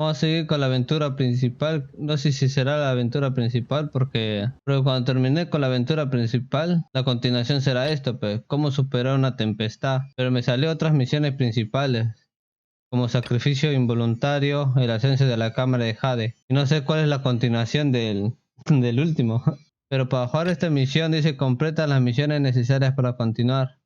Vamos a seguir con la aventura principal. No sé si será la aventura principal porque cuando terminé con la aventura principal, la continuación será esto, pues, cómo superar una tempestad. Pero me salió otras misiones principales, como sacrificio involuntario, el ascenso de la cámara de Jade. Y no sé cuál es la continuación del último. Pero para jugar esta misión dice completa las misiones necesarias para continuar.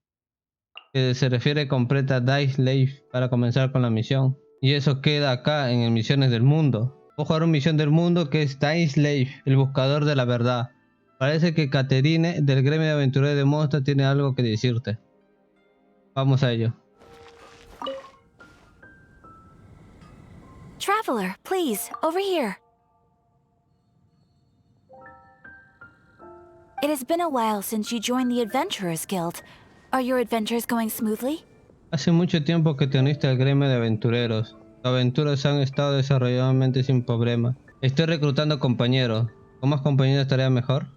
Que se refiere completa Dainsleif para comenzar con la misión. Y eso queda acá en Misiones del Mundo. Voy a jugar una misión del mundo que es Dainsleif, el buscador de la verdad. Parece que Caterine del gremio de aventureros de monstruos tiene algo que decirte. Vamos a ello. Traveler, please, over here. It has been a while since you joined the Adventurers Guild. Are your adventures going smoothly? Hace mucho tiempo que te uniste al gremio de aventureros. Tus aventuras han estado desarrolladamente sin problema. Estoy reclutando compañeros. ¿Con más compañeros estaría mejor?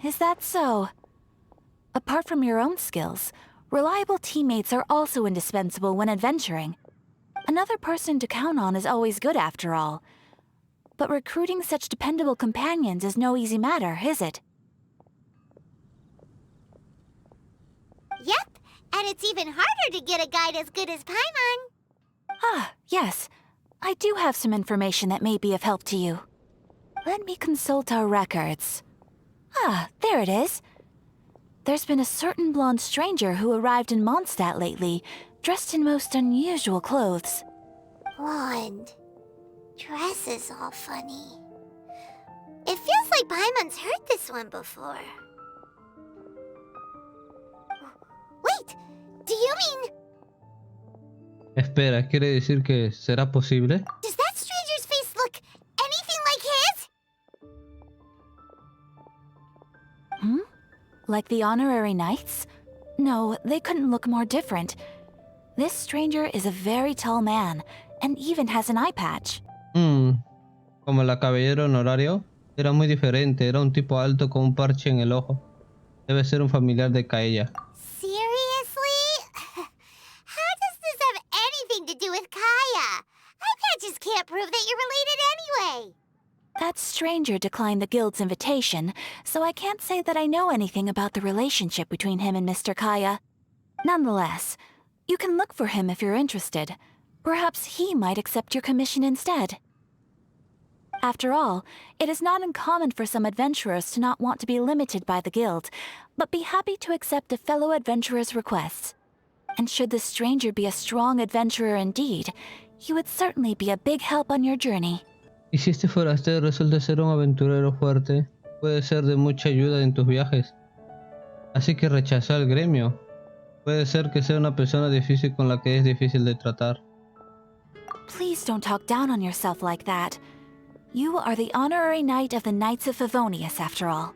Is that so? Apart from your own skills, reliable teammates are also indispensable when adventuring. Another person to count on is always good after all. But recruiting such dependable companions is no easy matter, is it? Yep, and it's even harder to get a guide as good as Paimon. Ah, yes. I do have some information that may be of help to you. Let me consult our records. Ah, there it is. There's been a certain blonde stranger who arrived in Mondstadt lately, dressed in most unusual clothes. Blonde. Dress is all funny. It feels like Paimon's heard this one before. Wait, do you mean... Espera, ¿quiere decir que será posible? Does that stranger's face look anything like his? Like the honorary knights? No, they couldn't look more different. This stranger is a very tall man, and even has an eye patch. Como la caballero honorario, era muy diferente, era un tipo alto con un parche en el ojo. Debe ser un familiar de Kaella. Seriously? How does this have anything to do with Kaya? Eye patches can't prove that you're related anyway. That stranger declined the guild's invitation, so I can't say that I know anything about the relationship between him and Mr. Kaya. Nonetheless, you can look for him if you're interested. Perhaps he might accept your commission instead. After all, it is not uncommon for some adventurers to not want to be limited by the guild, but be happy to accept a fellow adventurer's requests. And should the stranger be a strong adventurer indeed, he would certainly be a big help on your journey. Y si este forastero resulta ser un aventurero fuerte, puede ser de mucha ayuda en tus viajes. Así que rechazó al gremio. Puede ser que sea una persona difícil con la que es difícil de tratar. Please don't talk down on yourself like that. You are the honorary knight of the Knights of Favonius, after all.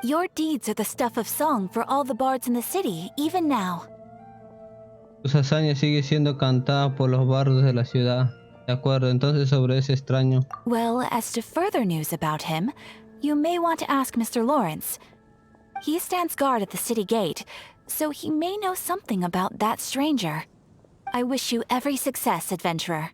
Your deeds are the stuff of song for all the bards in the city, even now. Tus hazañas siguen siendo cantadas por los bardos de la ciudad. De acuerdo, entonces sobre ese extraño. Well, as to further news about him, you may want to ask Mr. Lawrence. He stands guard at the city gate, so he may know something about that stranger. I wish you every success, adventurer.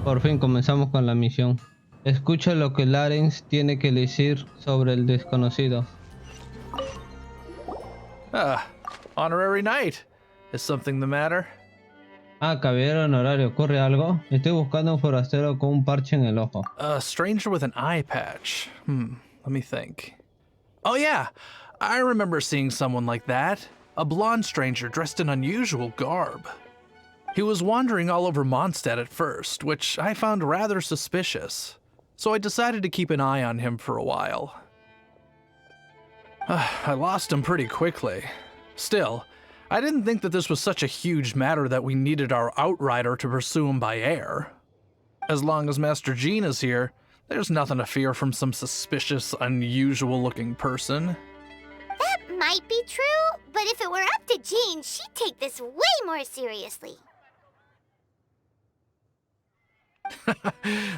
Por fin comenzamos con la misión. Escucha lo que Lawrence tiene que decir sobre el desconocido. Honorary knight. Is something the matter? Ah, caballero honorario, ¿ocurre algo? Estoy buscando un forastero con un parche en el ojo. A stranger with an eye patch. Let me think. Oh yeah, I remember seeing someone like that. A blonde stranger dressed in unusual garb. He was wandering all over Mondstadt at first, which I found rather suspicious. So I decided to keep an eye on him for a while. I lost him pretty quickly. Still, I didn't think that this was such a huge matter that we needed our outrider to pursue him by air. As long as Master Jean is here, there's nothing to fear from some suspicious, unusual-looking person. That might be true, but if it were up to Jean, she'd take this way more seriously.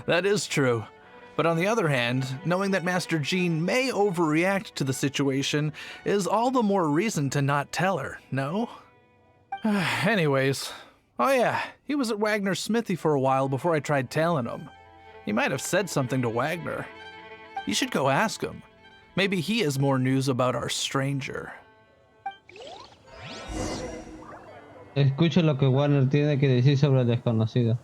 That is true. But on the other hand, knowing that Master Jean may overreact to the situation is all the more reason to not tell her, no? Anyways, oh yeah, he was at Wagner's smithy for a while before I tried tailing him. He might have said something to Wagner. You should go ask him. Maybe he has more news about our stranger. Escucho lo que Warner tiene que decir sobre el desconocido.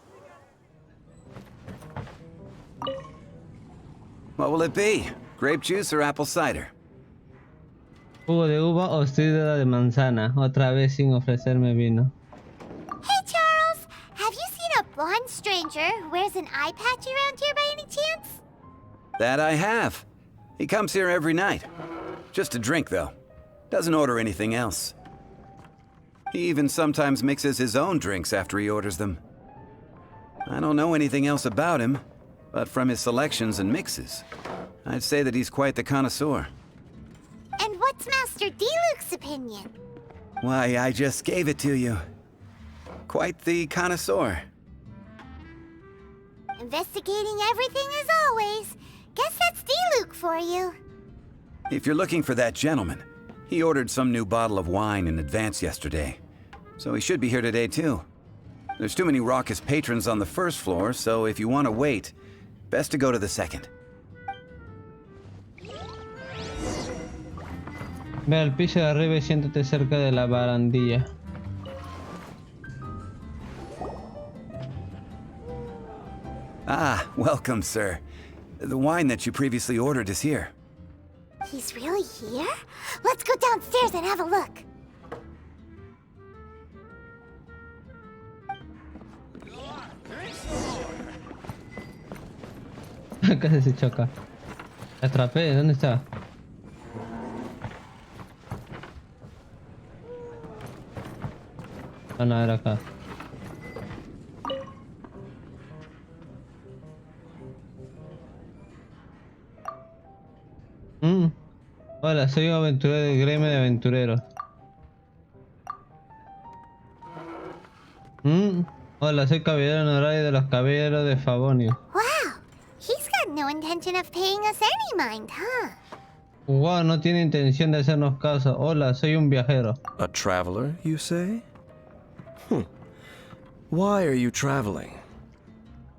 What will it be? Grape juice or apple cider? Jugo de uva o sidra de manzana, otra vez sin ofrecerme vino. Hey, Charles! Have you seen a blonde stranger who wears an eye patch around here by any chance? That I have. He comes here every night. Just a drink, though. Doesn't order anything else. He even sometimes mixes his own drinks after he orders them. I don't know anything else about him, but from his selections and mixes, I'd say that he's quite the connoisseur. And what's Master D-Luke's opinion? Why, I just gave it to you. Quite the connoisseur. Investigating everything as always. Guess that's D-Luke for you. If you're looking for that gentleman, he ordered some new bottle of wine in advance yesterday, so he should be here today too. There's too many raucous patrons on the first floor, so if you want to wait, best to go to the second. Ve al piso de arriba y siéntate cerca de la barandilla. Ah, welcome, sir. The wine that you previously ordered is here. He's really here? Let's go downstairs and have a look. Casi se choca. La atrapé, ¿dónde está? Ah, no, era acá. Hola, soy un aventurero del gremio de aventureros. Hola, soy caballero honorario de los caballeros de Favonio. Wow, he's got no intention of paying us any mind, huh? Wow, no tiene intención de hacernos caso. Hola, soy un viajero. A traveler, you say? Why are you traveling?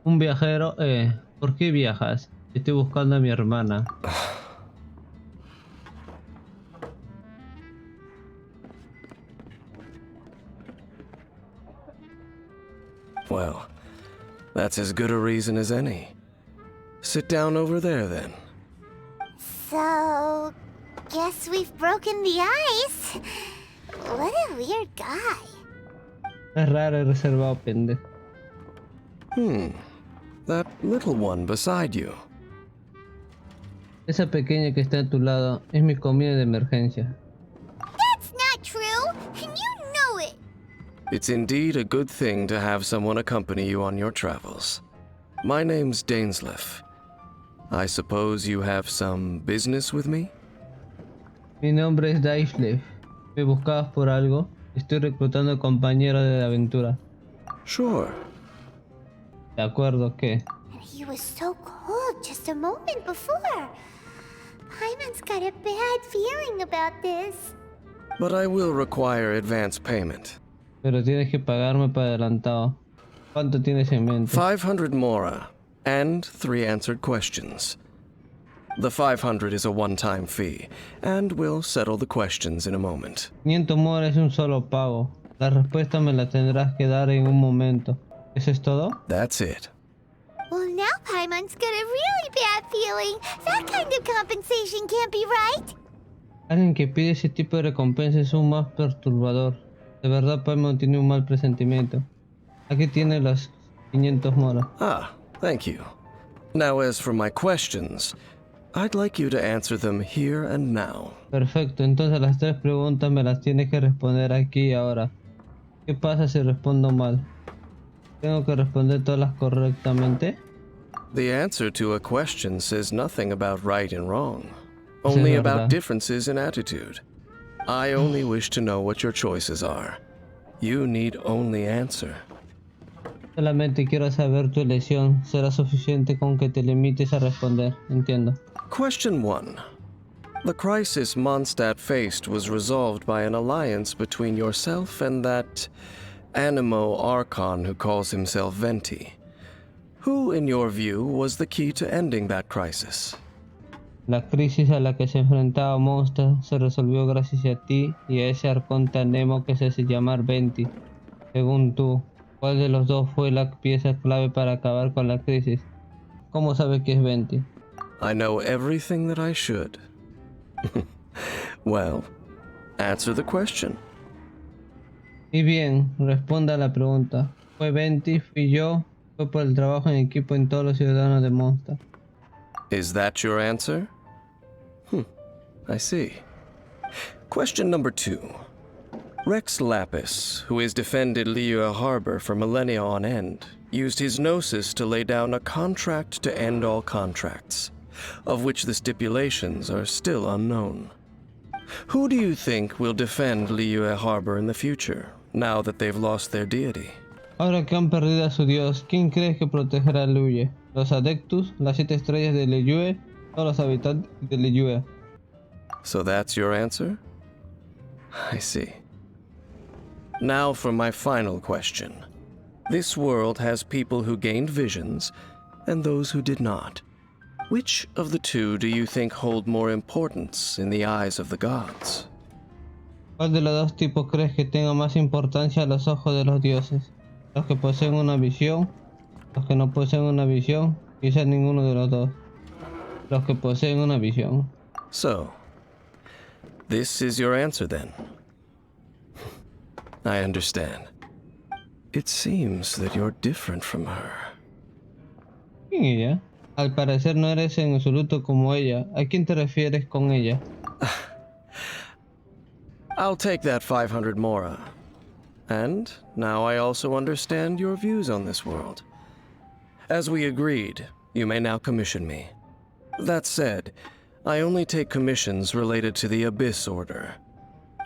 Un viajero, ¿por qué viajas? Estoy buscando a mi hermana. Well, that's as good a reason as any. Sit down over there, then. So, guess we've broken the ice. What a weird guy. Es raro y reservado, pendejo. That little one beside you. Esa pequeña que está a tu lado es mi comida de emergencia. That's not true, and you know it. It's indeed a good thing to have someone accompany you on your travels. My name's Dainsleif. I suppose you have some business with me? Mi nombre es Dainsleif. ¿Me buscabas por algo? Estoy reclutando compañeros de aventura. Sure. ¿De acuerdo qué? And he was so cold just a moment before. Paimon's got a bad feeling about this. But I will require advance payment. Pero tienes que pagarme para adelantado. ¿Cuánto tienes en mente? 500 mora, and 3 answered questions. The 500 is a one-time fee, and we'll settle the questions in a moment. 500 mora es un solo pago. La respuesta me la tendrás que dar en un momento. ¿Eso es todo? That's it. Well, now Paimon's got a really bad feeling. That kind of compensation can't be right. Alguien que pide ese tipo de recompensa es un más perturbador. De verdad, Paimon tiene un mal presentimiento. Aquí tiene las 500 moras. Ah, thank you. Now as for my questions, I'd like you to answer them here and now. Perfecto, entonces las 3 preguntas me las tienes que responder aquí y ahora. ¿Qué pasa si respondo mal? ¿Tengo que responder todas correctamente? The answer to a question says nothing about right and wrong, only about differences in attitude. I only wish to know what your choices are. You need only answer. Solamente quiero saber tu elección. Será suficiente con que te limites a responder. Entiendo. Question 1. The crisis Mondstadt faced was resolved by an alliance between yourself and that Animo Archon who calls himself Venti. Who, in your view, was the key to ending that crisis? La crisis a la que se enfrentaba Monster se resolvió gracias a ti y a ese arconte Nemo que se hace llamar Venti. Según tú, ¿cuál de los dos fue la pieza clave para acabar con la crisis? ¿Cómo sabes que es Venti? I know everything that I should. Well, answer the question. Y bien, responda a la pregunta. ¿Fue Venti? ¿Fui yo? ¿Fue por el trabajo en equipo en todos los ciudadanos de Monster? Is that your answer? I see. Question number 2. Rex Lapis, who has defended Liyue Harbor for millennia on end, used his gnosis to lay down a contract to end all contracts, of which the stipulations are still unknown. Who do you think will defend Liyue Harbor in the future, now that they've lost their deity? Ahora que han perdido a su dios, ¿quién crees que protegerá a Liyue? ¿Los Adeptus, las 7 estrellas de Liyue o los habitantes de Liyue? So that's your answer? I see. Now for my final question. This world has people who gained visions and those who did not. Which of the two do you think hold more importance in the eyes of the gods? ¿Cuál de los dos tipos crees que tenga más importancia a los ojos de los dioses? ¿Los que poseen una visión? ¿Los que no poseen una visión? Quizás ninguno de los dos. Los que poseen una visión. So, this is your answer then. I understand. It seems that you're different from her. ¿Quién ella? Al parecer no eres en absoluto como ella. ¿A quién te refieres con ella? I'll take that 500 mora. And now I also understand your views on this world. As we agreed, you may now commission me. That said, I only take commissions related to the Abyss Order.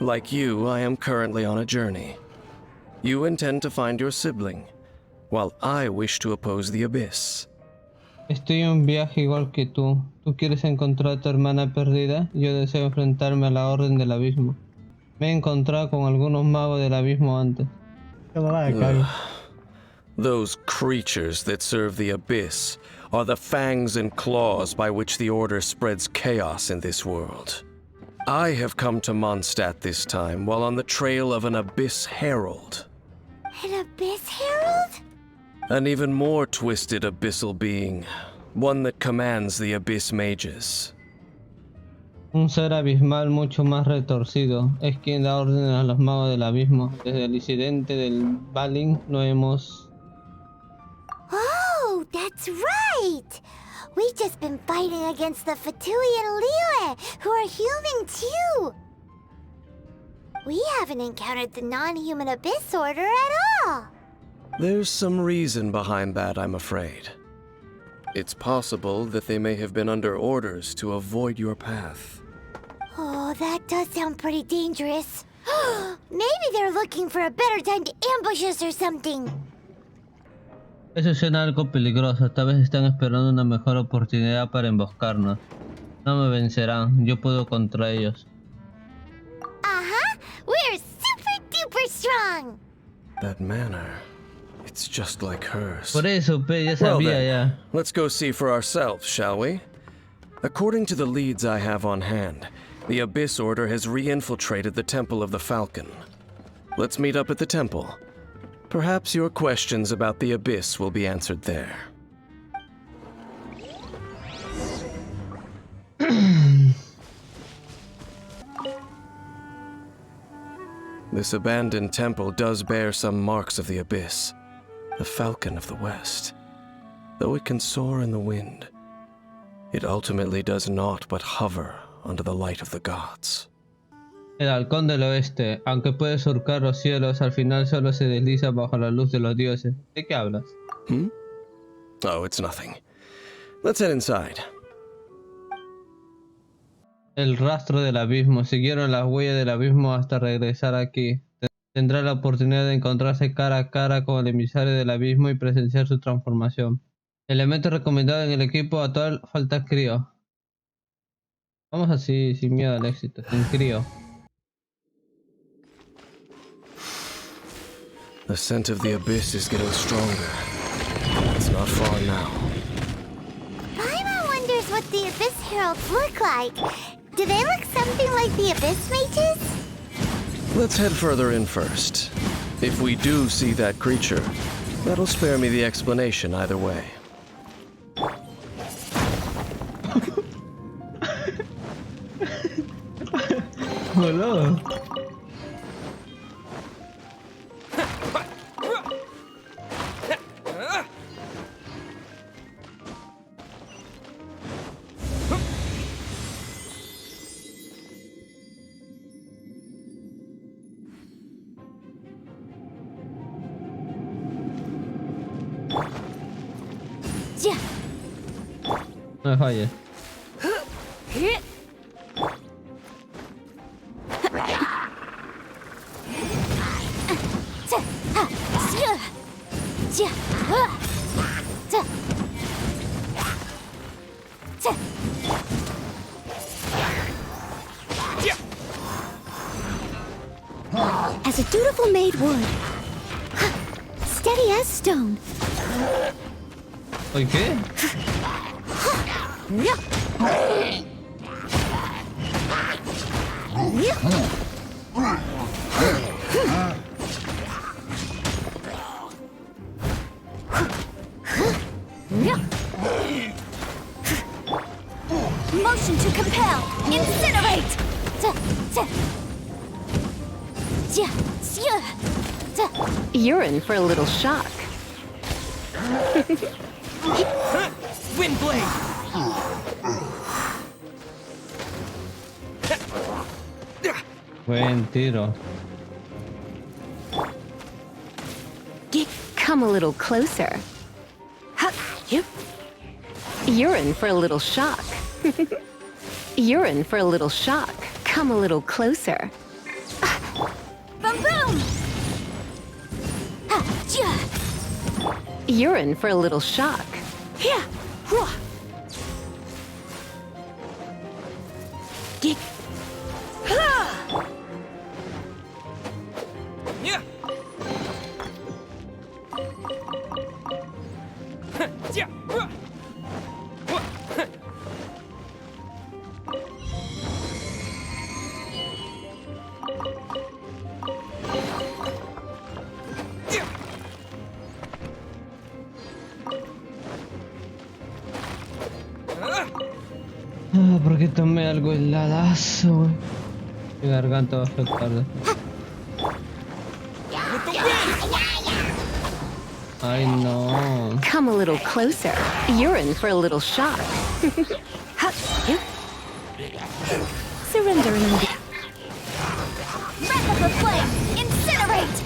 Like you, I am currently on a journey. You intend to find your sibling, while I wish to oppose the Abyss. Estoy en un viaje igual que tú. Tú quieres encontrar a tu hermana perdida y yo deseo enfrentarme a la Orden del Abismo. Me he encontrado con algunos magos del Abismo antes. Those creatures that serve the Abyss are the fangs and claws by which the Order spreads chaos in this world. I have come to Mondstadt this time while on the trail of an Abyss Herald. An Abyss Herald? An even more twisted abyssal being, one that commands the Abyss Mages. Un ser abismal mucho más retorcido. Es quien da órdenes a los magos del abismo. Desde el incidente del Balin no hemos... Oh, that's right! We've just been fighting against the Fatui and Liyue, who are human too! We haven't encountered the non-human Abyss Order at all! There's some reason behind that, I'm afraid. It's possible that they may have been under orders to avoid your path. Oh, that does sound pretty dangerous. Maybe they're looking for a better time to ambush us or something. Eso suena algo peligroso. Tal vez están esperando una mejor oportunidad para emboscarnos. No me vencerán. Yo puedo contra ellos. Uh-huh! We're super duper strong! That manner, it's just like hers. Por eso, pe, ya Well sabía then, ya. let's go see for ourselves, shall we? According to the leads I have on hand, the Abyss Order has re-infiltrated the Temple of the Falcon. Let's meet up at the temple. Perhaps your questions about the Abyss will be answered there. This abandoned temple does bear some marks of the Abyss, the Falcon of the West. Though it can soar in the wind, it ultimately does naught but hover under the light of the gods. El halcón del oeste, aunque puede surcar los cielos, al final solo se desliza bajo la luz de los dioses. ¿De qué hablas? Oh, it's nothing. Let's head inside. El rastro del abismo. Siguieron las huellas del abismo hasta regresar aquí. tendrá la oportunidad de encontrarse cara a cara con el emisario del abismo y presenciar su transformación. Elemento recomendado en el equipo actual, falta crío. Vamos así, sin miedo al éxito, sin crío. The scent of the abyss is getting stronger. It's not far now. Paimon wonders what the Abyss Heralds look like. Do they look something like the Abyss Mages? Let's head further in first. If we do see that creature, that'll spare me the explanation either way. Boludo. Yeah. No me falles. As a dutiful maid would. Steady as stone. ¿Oye qué? Motion to compel. Incinerate. You're in for a little shock. Wind blade! Buen tiro. Come a little closer. You're in for a little shock. You're in for a little shock. Come a little closer. Boom boom. You're in for a little shock. Here. Ah, porque tomé algo heladazo, güey. Mi garganta va a afectar después. Ay, no. Come a little closer. You're in for a little shock. Surrendering. Wreck up the flame. Incinerate.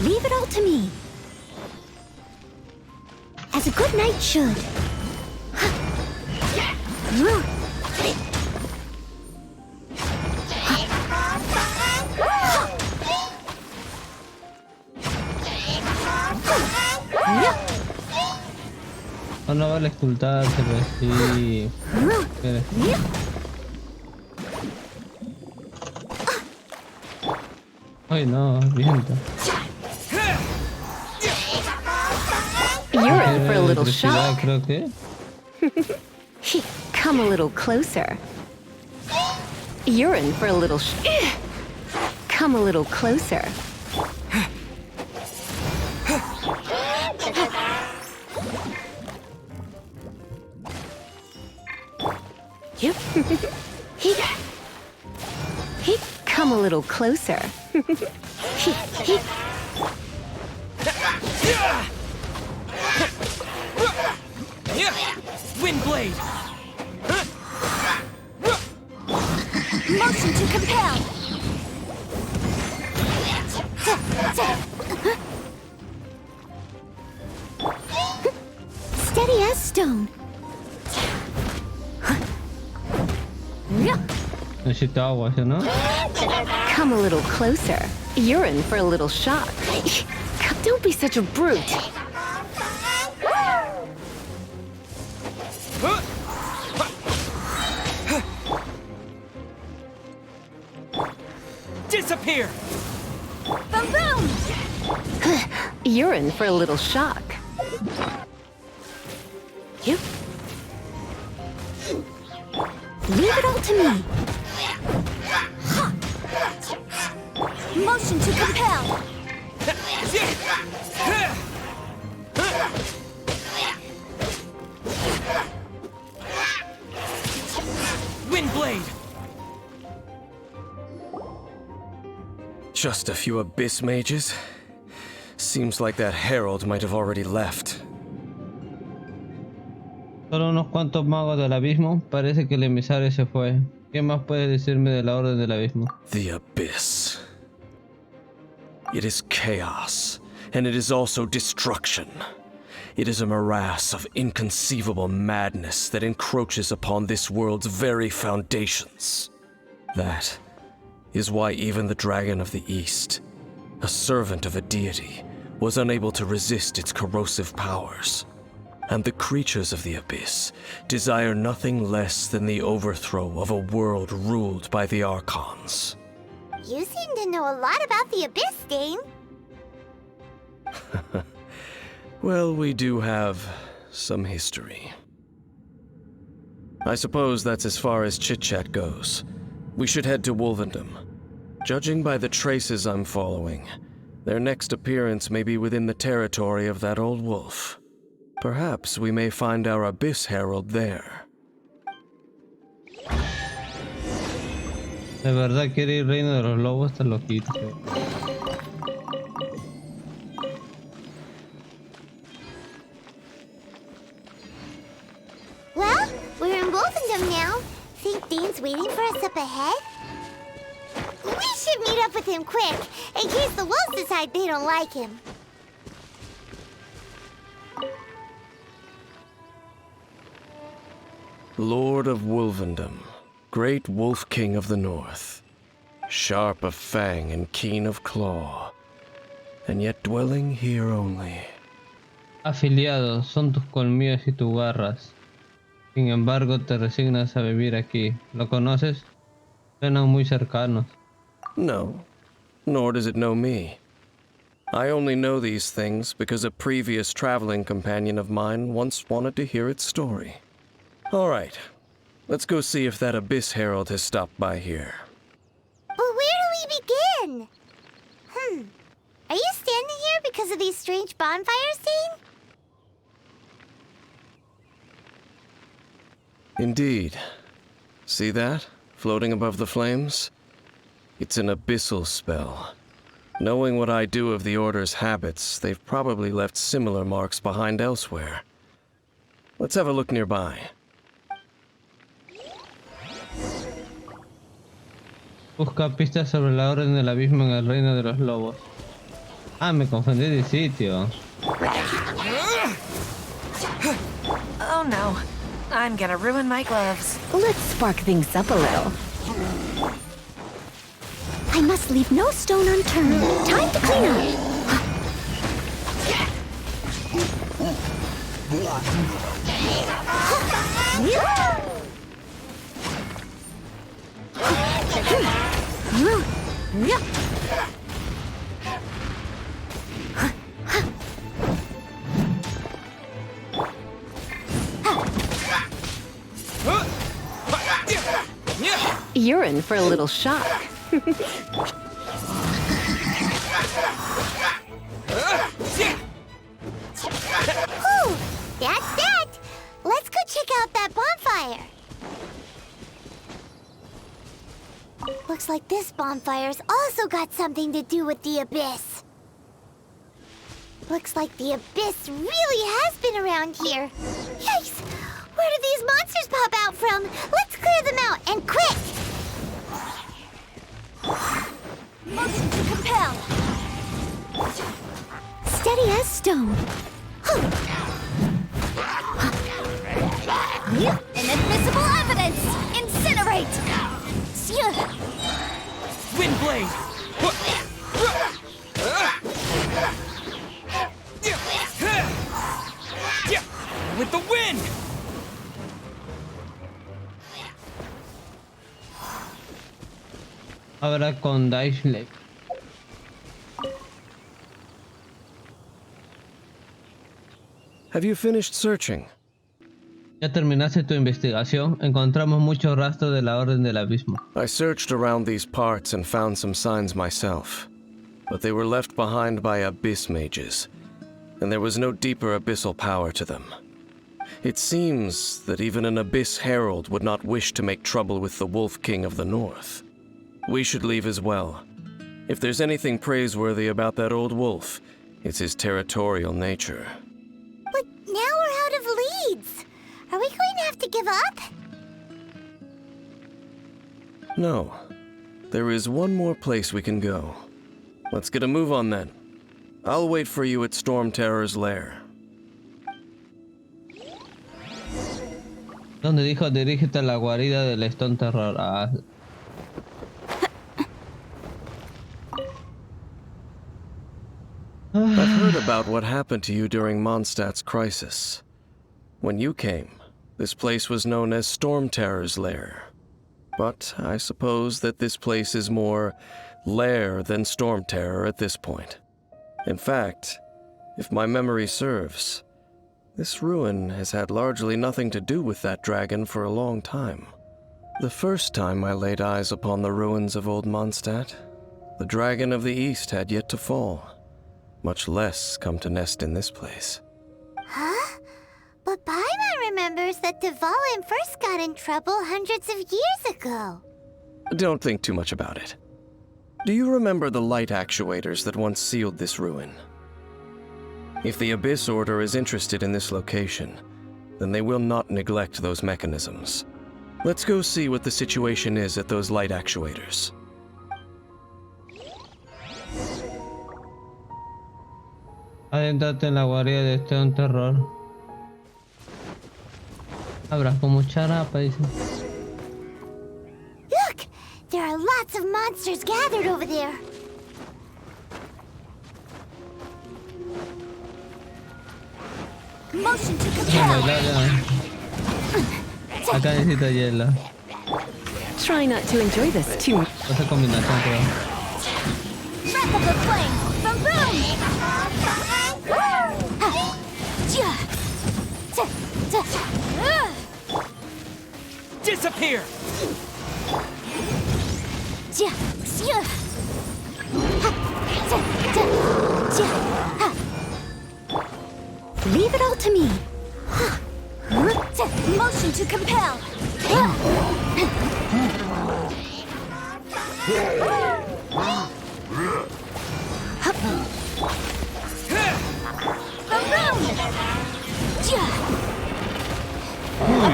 Leave it all to me. As a good knight should. Oh, no vale escultarse, pero sí. Espera. Ay, no, viento. You're in for a little shock. Creo que. Come a little closer. You're in for a little Come a little closer. You. He. Come a little closer. He. Wind blade. Motion to compel. Steady as stone. Necesito agua, ¿sí, no? Come a little closer. You're in for a little shock. Don't be such a brute. Disappear. Boom boom. You're in for a little shock. You. Leave it all to me. Motion to compel. Wind blade. Just a few abyss mages? Seems like that herald might have already left. Solo unos cuantos magos del abismo. Parece que el emisario se fue. ¿Qué más puedes decirme de la orden del abismo? The abyss. It is chaos, and it is also destruction. It is a morass of inconceivable madness that encroaches upon this world's very foundations. That is why even the Dragon of the East, a servant of a deity, was unable to resist its corrosive powers. And the creatures of the abyss desire nothing less than the overthrow of a world ruled by the Archons. You seem to know a lot about the Abyss, Dane. Well, we do have some history. I suppose that's as far as chit-chat goes. We should head to Wolvendom. Judging by the traces I'm following, their next appearance may be within the territory of that old wolf. Perhaps we may find our Abyss Herald there. De verdad quiere ir Reino de los Lobos, está loquito. Well, we're in Wolfendom now. Think Dane's waiting for us up ahead? We should meet up with him quick, in case the wolves decide they don't like him. Lord of Wolvendom, great Wolf King of the North, sharp of fang and keen of claw, and yet dwelling here only. Afiliados, son tus colmillos y tus garras. Sin embargo, te resignas a vivir aquí. ¿Lo conoces? Suenan muy cercanos. No, nor does it know me. I only know these things because a previous traveling companion of mine once wanted to hear its story. All right, let's go see if that Abyss Herald has stopped by here. But where do we begin? Are you standing here because of these strange bonfires, Dane? Indeed. See that, floating above the flames? It's an abyssal spell. Knowing what I do of the Order's habits, they've probably left similar marks behind elsewhere. Let's have a look nearby. Busca pistas sobre la orden del abismo en el Reino de los Lobos. Ah, me confundí de sitio. Oh no, I'm gonna ruin my gloves. Let's spark things up a little. I must leave no stone unturned. Time to clean up. You're in for a little shock. Ooh, that's that. Let's go check out that bonfire. Looks like this bonfire's also got something to do with the Abyss. Looks like the Abyss really has been around here. Yikes! Where did these monsters pop out from? Let's clear them out, and quick! Motion to compel. Steady as stone. Inadmissible evidence! Incinerate! Windblade! With the wind! Ahora con Dainsleif. Have you finished searching? Ya terminaste tu investigación. Encontramos muchos rastros de la Orden del Abismo. I searched around these parts and found some signs myself, but they were left behind by abyss mages, and there was no deeper abyssal power to them. It seems that even an abyss herald would not wish to make trouble with the Wolf King of the North. We should leave as well. If there's anything praiseworthy about that old wolf, it's his territorial nature. But now we're out of leads. Are we going to have to give up? No. There is one more place we can go. Let's get a move on then. I'll wait for you at Storm Terror's lair. Donde dijo dirígete a la guarida del Stone Terror. I've heard about what happened to you during Mondstadt's crisis. When you came, this place was known as Storm Terror's lair. But I suppose that this place is more lair than Storm Terror at this point. In fact, if my memory serves, this ruin has had largely nothing to do with that dragon for a long time. The first time I laid eyes upon the ruins of old Mondstadt, the dragon of the East had yet to fall, much less come to nest in this place. Huh? But Paimon remembers that Dvalin first got in trouble hundreds of years ago. Don't think too much about it. Do you remember the light actuators that once sealed this ruin? If the Abyss Order is interested in this location, then they will not neglect those mechanisms. Let's go see what the situation is at those light actuators. Adéntrate en la guarida de Stone Terror. Habrá como charapa, dice. Look! There are lots of monsters gathered over there. Motion to compel. Acá necesito hielo. Try not to enjoy this too much. Esa combinación creo. Breath of the flame. From Disappear! Leave it all to me. Motion to compel.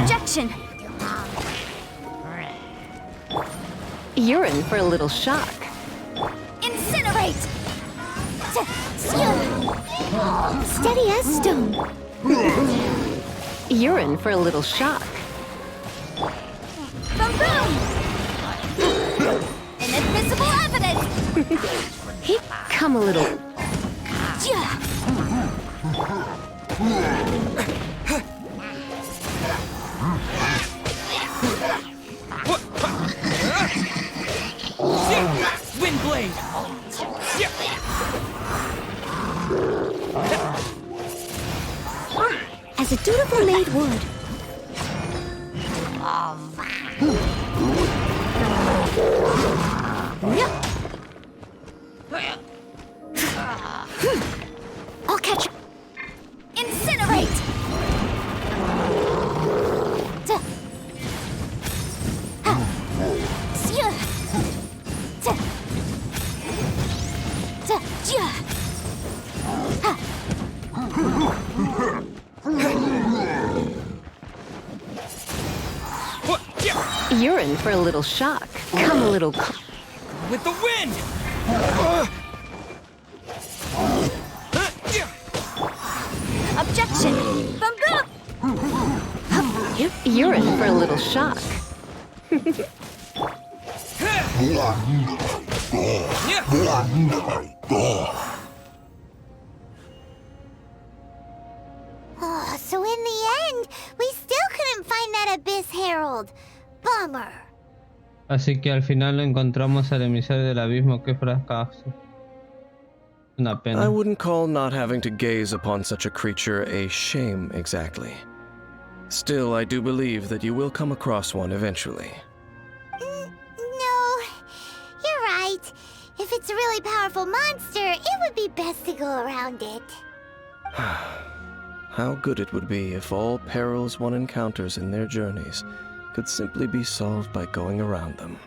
Objection. You're in for a little shock. Incinerate. Steady as stone. You're in for a little shock. Inadmissible evidence. Come a little. Windblade! As a dutiful maid would. I'll catch you. Incinerate! You're in for a little shock. Come a little With the wind! Objection! You're in for a little shock. Oh, so in the end, we still couldn't find that Abyss Herald. Bummer. Así que al final no encontramos al emisario del abismo. Qué fracaso. Una I pena. wouldn't call not having to gaze upon such a creature a shame exactly. Still, I do believe that you will come across one eventually. No, you're right. If it's a really powerful monster, it would be best to go around it. How good it would be if all perils one encounters in their journeys could simply be solved by going around them.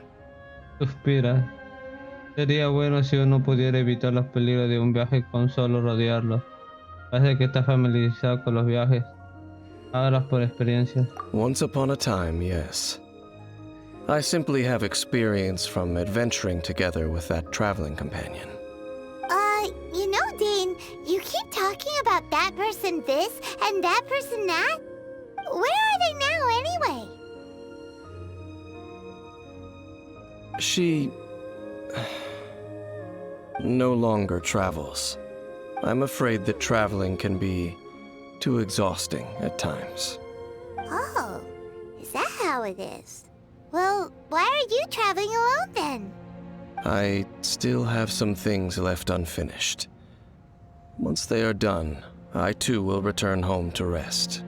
Suspira. Sería bueno si uno pudiera evitar los peligros de un viaje con solo rodearlo. Parece que estás familiarizado con los viajes. Hablas por experiencia. Once upon a time, yes. I simply have experience from adventuring together with that traveling companion. You know, Dane, you keep talking about that person this and that person that. Where are they now, anyway? She no longer travels. I'm afraid that traveling can be too exhausting at times. Oh, is that how it is? Well, why are you traveling alone then? I still have some things left unfinished. Once they are done, I too will return home to rest.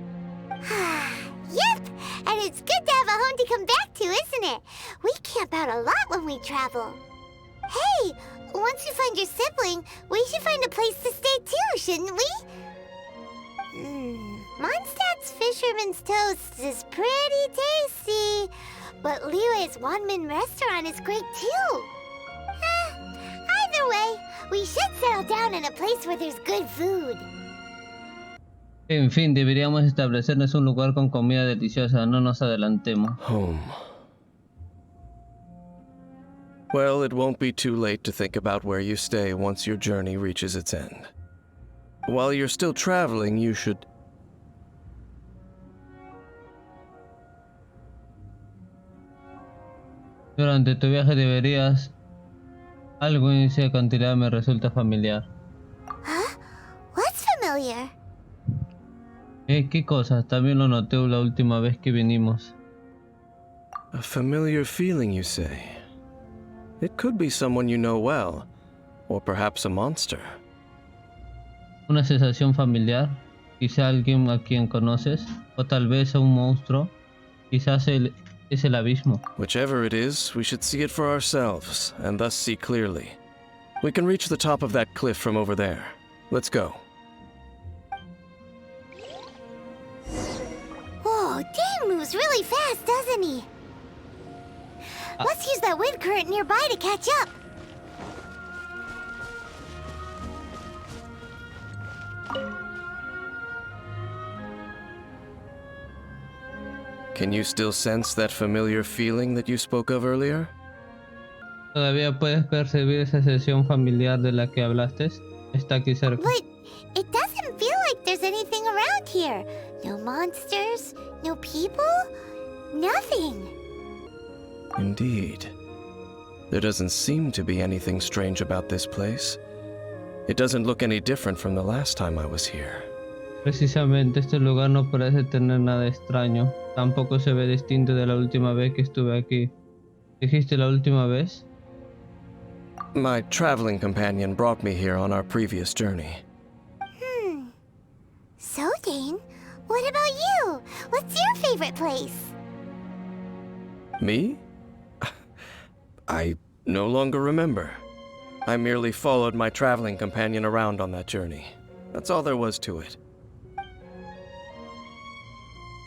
Yep, and it's good to have a home to come back to, isn't it? We camp out a lot when we travel. Hey, once you find your sibling, we should find a place to stay too, shouldn't we? Mondstadt's Fisherman's Toast is pretty tasty, but Liyue's Wanmin restaurant is great too. Either way, we should settle down in a place where there's good food. En fin, deberíamos establecernos un lugar con comida deliciosa. No nos adelantemos. Home. Well, it won't be too late to think about where you stay once your journey reaches its end. While you're still traveling, you should... Durante tu viaje deberías... Algo en ese acantilado me resulta familiar. Huh? What's familiar? ¿Qué cosa? También lo noté la última vez que vinimos. A familiar feeling, you say? It could be someone you know well, or perhaps a monster. Una sensación familiar, quizá alguien a quien conoces, o tal vez a un monstruo, quizás es el abismo. Whichever it is, we should see it for ourselves, and thus see clearly. We can reach the top of that cliff from over there. Let's go. Whoa, Dane moves really fast, doesn't he? Let's use that wind current nearby to catch up. Can you still sense that familiar feeling that you spoke of earlier? ¿Todavía puedes percibir esa sensación familiar de la que hablaste? Está aquí cerca. But it doesn't feel like there's anything around here. No monsters, no people, nothing. Indeed. There doesn't seem to be anything strange about this place. It doesn't look any different from the last time I was here. Precisamente este lugar no parece tener nada extraño. Tampoco se ve distinto de la última vez que estuve aquí. ¿Dijiste la última vez? My traveling companion brought me here on our previous journey. So, Dane, what about you? What's your favorite place? Me? I no longer remember. I merely followed my traveling companion around on that journey. That's all there was to it.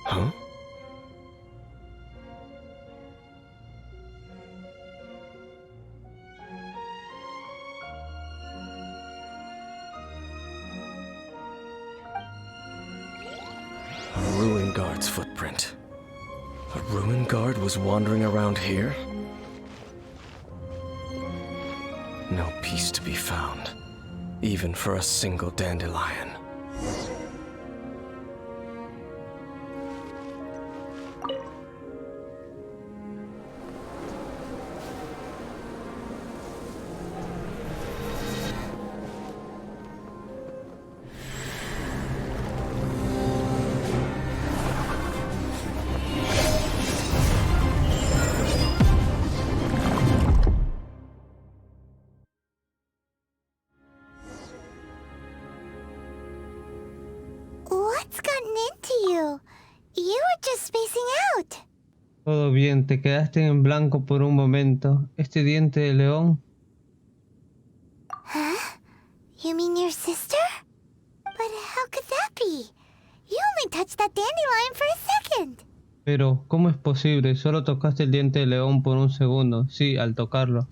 Huh? A ruin guard's footprint. A ruin guard was wandering around here? No peace to be found, even for a single dandelion. What's gotten into you? You were just spacing out. Todo bien, te quedaste en blanco por un momento. ¿Este diente de león? Huh? You mean your sister? But how could that be? You only touched that dandelion for a second. Pero, ¿cómo es posible? Solo tocaste el diente de león por un segundo. Sí, al tocarlo.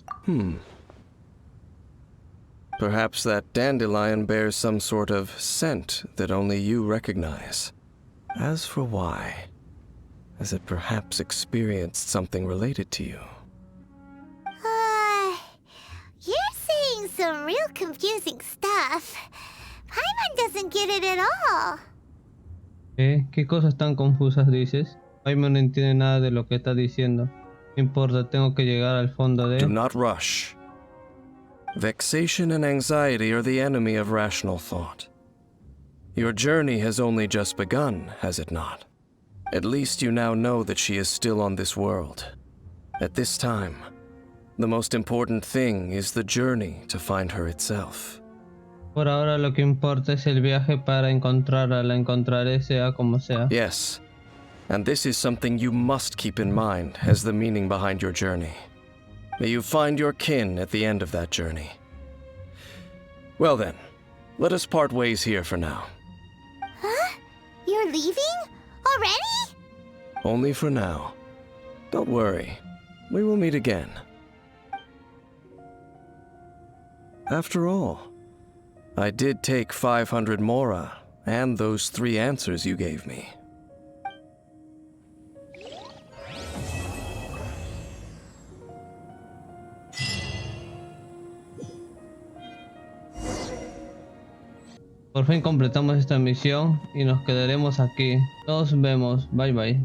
Perhaps that dandelion bears some sort of scent that only you recognize. As for why, has it perhaps experienced something related to you? You're saying some real confusing stuff. Paimon doesn't get it at all. ¿Qué cosas tan confusas dices? Jaime no entiende nada de lo que está diciendo. No importa, tengo que llegar al fondo de... Do not rush. Vexation and anxiety are the enemy of rational thought. Your journey has only just begun, has it not? At least you now know that she is still on this world. At this time, the most important thing is the journey to find her itself. Por ahora lo que importa es el viaje para encontrarla. La encontraré sea como sea. Yes, and this is something you must keep in mind as the meaning behind your journey. May you find your kin at the end of that journey. Well then, let us part ways here for now. Huh? You're leaving? Already? Only for now. Don't worry, we will meet again. After all, I did take 500 mora and those 3 answers you gave me. Por fin completamos esta misión y nos quedaremos aquí. Nos vemos. Bye bye.